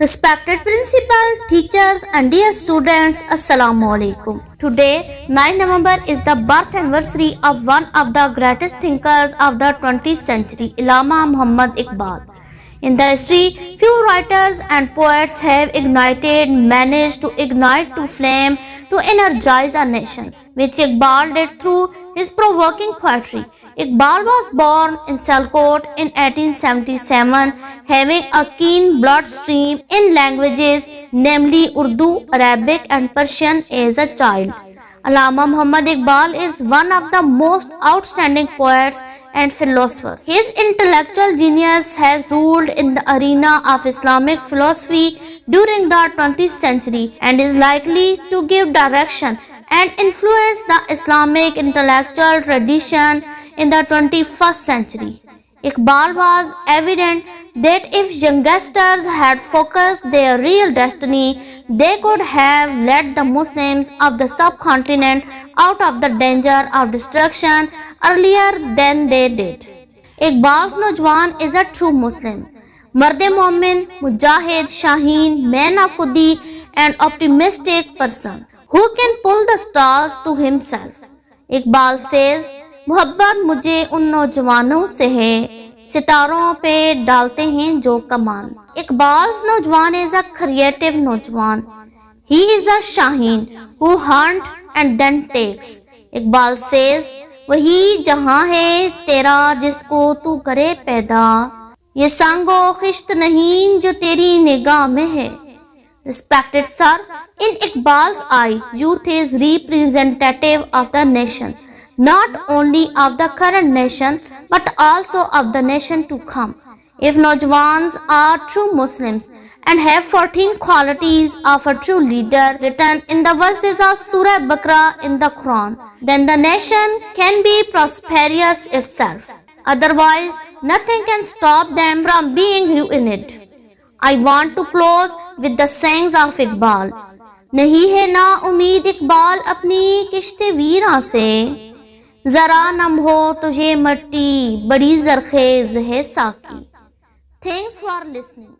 Respected principal, teachers and dear students, Assalamu alaikum. Today, 9 November is the birth anniversary of one of the greatest thinkers of the 20th century, Allama Muhammad Iqbal. In the history, few writers and poets have managed to ignite to flame, to energize a nation, which Iqbal did through his provoking poetry. Iqbal was born in Sialkot in 1877, having a keen bloodstream in languages, namely Urdu, Arabic and Persian as a child. Allama Muhammad Iqbal is one of the most outstanding poets and philosophers. His intellectual genius has ruled in the arena of Islamic philosophy during the 20th century and is likely to give direction and influence the Islamic intellectual tradition in the 21st century. Iqbal was evident that if youngsters had focused their real destiny, they could have led the Muslims of the subcontinent out of the danger of destruction earlier than they did. Iqbal's Nojwan is a true Muslim, Mard-e-Momin, Mujahid, Shaheen, man of Khudi and optimistic person who can pull the stars to himself. Iqbal says, मोहब्बत मुझे उन नौजवानों से है सितारों पे डालते हैं जो कमान. Iqbal's नौजवान is a creative नौजवान. He is a Shaheen who hunt and then takes. Iqbal says, वही जहां है तेरा जिसको तू करे पैदा, ये सांगो खिश्त नहीं जो तेरी निगाह में है. Respected sir, in Iqbal's eye, youth is representative of the nation. Not only of the current nation, but also of the nation to come. If Nojwans are true Muslims and have 14 qualities of a true leader written in the verses of Surah Baqarah in the Quran, then the nation can be prosperous itself. Otherwise, nothing can stop them from being ruined. I want to close with the sayings of Iqbal. नहीं है ना उम्मीद इकबाल अपनी किश्ते वीरां से, जरा नम हो तुझे मट्टी बड़ी जरखेज है साकी. Thanks for listening.